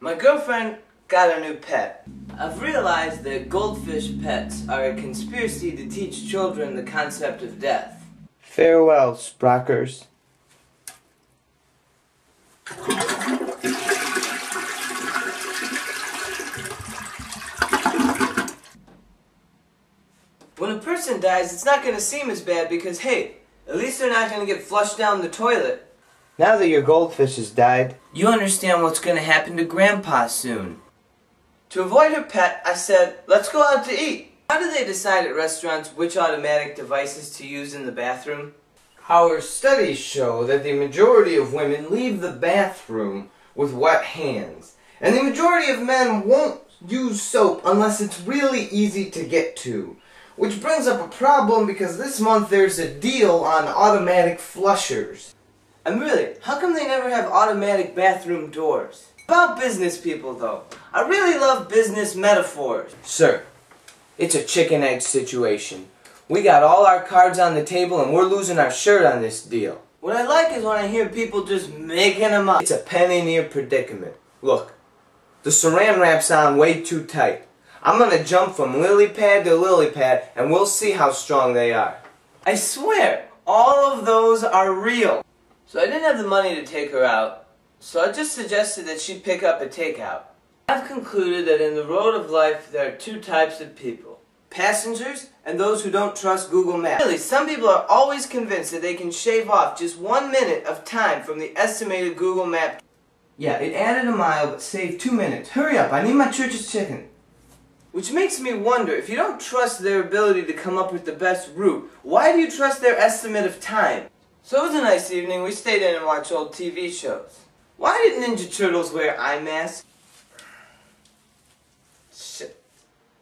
My girlfriend got a new pet. I've realized that goldfish pets are a conspiracy to teach children the concept of death. Farewell, Sprockers. When a person dies, it's not going to seem as bad because, hey, at least they're not going to get flushed down the toilet. Now that your goldfish has died, you understand what's going to happen to Grandpa soon. To avoid her pet, I said, let's go out to eat. How do they decide at restaurants which automatic devices to use in the bathroom? our studies show that the majority of women leave the bathroom with wet hands. And the majority of men won't use soap unless it's really easy to get to. Which brings up a problem because this month there's a deal on automatic flushers. And really, how come they never have automatic bathroom doors? About business people though, I really love business metaphors. Sir, it's a chicken egg situation. We got all our cards on the table and we're losing our shirt on this deal. What I like is when I hear people just making them up. It's a penny near predicament. Look, the saran wrap's on way too tight. I'm gonna jump from lily pad to lily pad and we'll see how strong they are. I swear, all of those are real. So I didn't have the money to take her out, so I just suggested that she pick up a takeout. I've concluded that in the road of life there are two types of people. Passengers and those who don't trust Google Maps. Really, some people are always convinced that they can shave off just 1 minute of time from the estimated Google Map. Yeah, it added a mile but saved 2 minutes. Hurry up, I need my church's chicken. Which makes me wonder, if you don't trust their ability to come up with the best route, why do you trust their estimate of time? So it was a nice evening. We stayed in and watched old TV shows. Why did Ninja Turtles wear eye masks? Shit.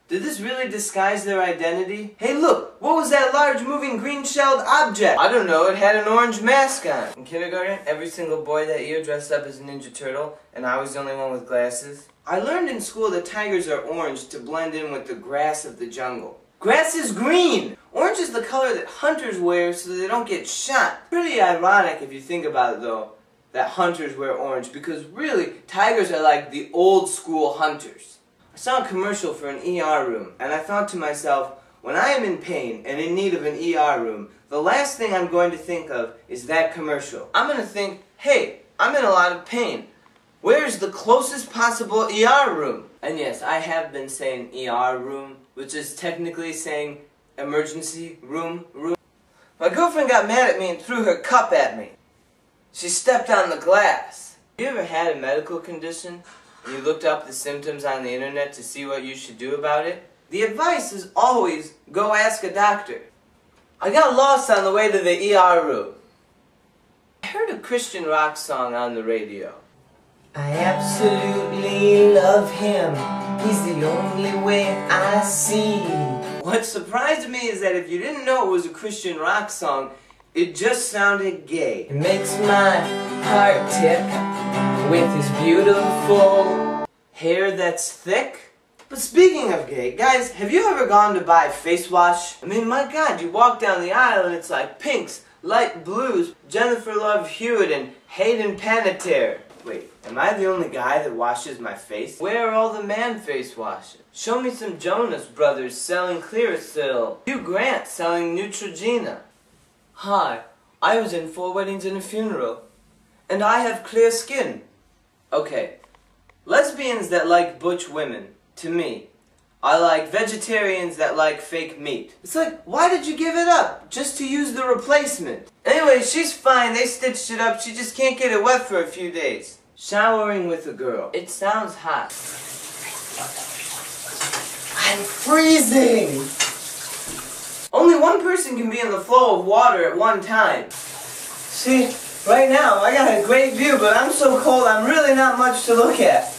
Did this really disguise their identity? Hey look, what was that large moving green-shelled object? I don't know, it had an orange mask on. In kindergarten, every single boy that year dressed up as a Ninja Turtle, and I was the only one with glasses. I learned in school that tigers are orange to blend in with the grass of the jungle. Grass is green! Orange is the color that hunters wear so they don't get shot. Pretty ironic if you think about it though, that hunters wear orange, because really, tigers are like the old school hunters. I saw a commercial for an ER room, and I thought to myself, when I am in pain and in need of an ER room, the last thing I'm going to think of is that commercial. I'm going to think, hey, I'm in a lot of pain. Where's the closest possible ER room? And yes, I have been saying ER room, which is technically saying emergency room. My girlfriend got mad at me and threw her cup at me. She stepped on the glass. Have you ever had a medical condition and you looked up the symptoms on the internet to see what you should do about it? The advice is always go ask a doctor. I got lost on the way to the ER room. I heard a Christian rock song on the radio. I absolutely love him. He's the only way I see. What surprised me is that if you didn't know it was a Christian rock song, it just sounded gay. It makes my heart tick with his beautiful hair that's thick. But speaking of gay, guys, have you ever gone to buy face wash? I mean, my God, you walk down the aisle and it's like pinks, light blues, Jennifer Love Hewitt, and Hayden Panettiere. Wait, am I the only guy that washes my face? Where are all the man face washes? Show me some Jonas Brothers selling Clearasil. Hugh Grant selling Neutrogena. Hi, I was in 4 weddings and a funeral. And I have clear skin. Okay, lesbians that like butch women, to me, are like vegetarians that like fake meat. It's like, why did you give it up? Just to use the replacement. Anyway, she's fine, they stitched it up, she just can't get it wet for a few days. Showering with a girl. It sounds hot. I'm freezing! Only one person can be in the flow of water at one time. See, right now I got a great view, but I'm so cold I'm really not much to look at.